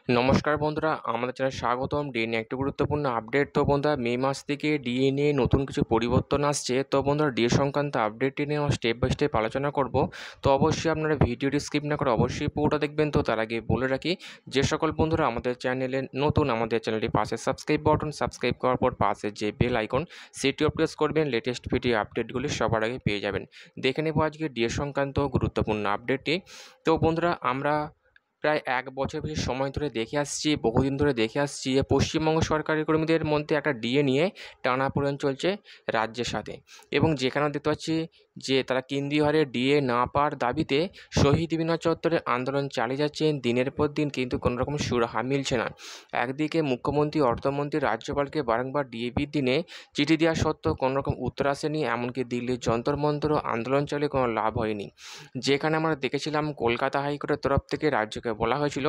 নমস্কার বন্ধুরা, আমাদের চ্যানেলে স্বাগতম। ডিএ নিয়ে একটি গুরুত্বপূর্ণ আপডেট। তো বন্ধুরা, মে মাস থেকে ডিএ নিয়ে নতুন কিছু পরিবর্তন আসছে। তো বন্ধুরা, ডিএ সংক্রান্ত আপডেটটি নিয়ে আমরা স্টেপ বাই স্টেপ আলোচনা করব। তো অবশ্যই আপনারা ভিডিওটি স্কিপ না করে অবশ্যই পুরোটা দেখবেন। তো তার আগে বলে রাখি, যে সকল বন্ধুরা আমাদের চ্যানেলে নতুন, আমাদের চ্যানেলটি পাশে সাবস্ক্রাইব বাটন, সাবস্ক্রাইব করার পর পাশে যে বেল আইকন সেটিও প্রেস করবেন। লেটেস্ট ভিডিও আপডেটগুলি সবার আগে পেয়ে যাবেন। দেখে নেব আজকে ডিএ সংক্রান্ত গুরুত্বপূর্ণ আপডেটটি। তো বন্ধুরা, আমরা প্রায় ১ বছর বেশি সময় ধরে দেখে আসছি, বহুদিন ধরে দেখে আসছি যে পশ্চিমবঙ্গ সরকারি কর্মীদের মধ্যে একটা ডিএ নিয়ে টানাপোড়েন চলছে রাজ্যের সাথে। এবং যেখানে দেখতে পাচ্ছি যে তারা কেন্দ্রীয় হারে ডিএ না পাওয়ার দাবিতে শহীদ মিনার চত্বরে আন্দোলন চালিয়ে যাচ্ছেন দিনের পর দিন, কিন্তু কোনো রকম সুরাহা মিলছে না। একদিকে মুখ্যমন্ত্রী, অর্থমন্ত্রী, রাজ্যপালকে বারংবার ডিএ বৃদ্ধি চিঠি দেওয়া সত্ত্বেও কোনো রকম উত্তর আসেনি। এমনকি দিল্লির যন্তর মন্তর আন্দোলন চালিয়ে কোনো লাভ হয়নি। যেখানে আমরা দেখেছিলাম কলকাতা হাইকোর্টের তরফ থেকে রাজ্যকে বলা হয়েছিল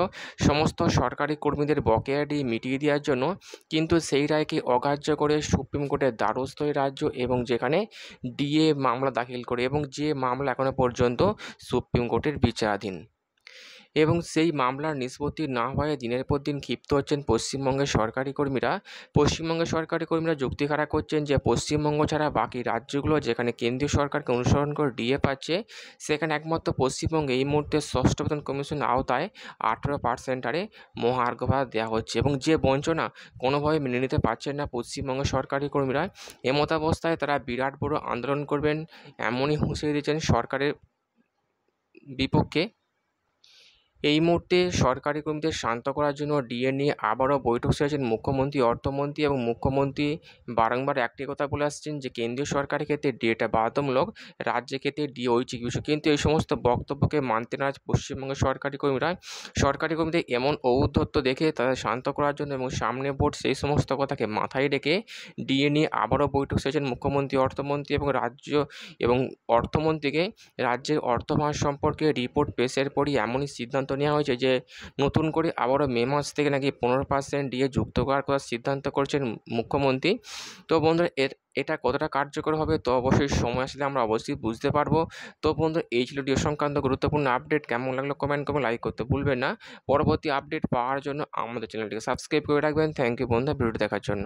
সমস্ত সরকারি কর্মীদের বকেয়া ডিএ মিটিয়ে দেওয়ার জন্য, কিন্তু সেই রায়কে অগ্রাহ্য করে সুপ্রিম কোর্টের দ্বারস্থ হয় রাজ্য, এবং যেখানে ডিএ মামলা দাখিল করে, এবং যে মামলা এখনও পর্যন্ত সুপ্রিম কোর্টের বিচারাধীন। এবং সেই মামলার নিষ্পত্তি না হওয়ায় দিনের পর দিন ক্ষিপ্ত হচ্ছেন পশ্চিমবঙ্গের সরকারি কর্মীরা। পশ্চিমবঙ্গের সরকারি কর্মীরা যুক্তি খাড়া করছেন যে পশ্চিমবঙ্গ ছাড়া বাকি রাজ্যগুলো যেখানে কেন্দ্রীয় সরকারকে অনুসরণ করে ডিএ পাচ্ছে, সেখানে একমাত্র পশ্চিমবঙ্গে এই মুহূর্তে ষষ্ঠ বেতন কমিশন আওতায় 18% হারে মহার্ঘ ভাতা দেওয়া হচ্ছে, এবং যে বঞ্চনা কোনোভাবে মেনে নিতে পারছেন না পশ্চিমবঙ্গের সরকারি কর্মীরা। এমতাবস্থায় তারা বিরাট বড় আন্দোলন করবেন, এমনই হুঁশিয়ারি দিয়েছেন সরকারের বিপক্ষে। এই মুহূর্তে সরকারি কর্মীদের শান্ত করার জন্য ডিএ নিয়ে আবারও বৈঠক সেরেছেন মুখ্যমন্ত্রী, অর্থমন্ত্রী, এবং মুখ্যমন্ত্রী বারংবার একটি কথা বলে আসছেন যে কেন্দ্রীয় সরকারের ক্ষেত্রে ডিএটা বাধ্যতামূলক, রাজ্যের ক্ষেত্রে ডিএ ঐচ্ছিক বিষয়। কিন্তু এই সমস্ত বক্তব্যকে মানতে না পশ্চিমবঙ্গের সরকারি কর্মীরা, সরকারি কর্মীদের এমন ঔদ্ধত্য দেখে তাদের শান্ত করার জন্য এবং সামনে ভোট, সেই সমস্ত কথাকে মাথায় রেখে ডিএ নিয়ে আবারও বৈঠক সেরেছেন মুখ্যমন্ত্রী, অর্থমন্ত্রী এবং রাজ্য এবং অর্থমন্ত্রীকে রাজ্যের অর্থভার সম্পর্কে রিপোর্ট পেশের পরই এমনই সিদ্ধান্ত নেওয়া হয়েছে যে নতুন করে আবারও মে মাস থেকে নাকি 15% ডিএ যুক্ত করার সিদ্ধান্ত করছেন মুখ্যমন্ত্রী। তো বন্ধুরা, এটা কতটা কার্যকর হবে তো অবশ্যই সময় আসলে আমরা অবশ্যই বুঝতে পারবো। তো বন্ধু, এই ছিল ডিএ সংক্রান্ত গুরুত্বপূর্ণ আপডেট। কেমন লাগলো কমেন্ট করে লাইক করতে ভুলবেন না। পরবর্তী আপডেট পাওয়ার জন্য আমাদের চ্যানেলটিকে সাবস্ক্রাইব করে রাখবেন। থ্যাংক ইউ বন্ধুরা, ভিডিওটি দেখার জন্য।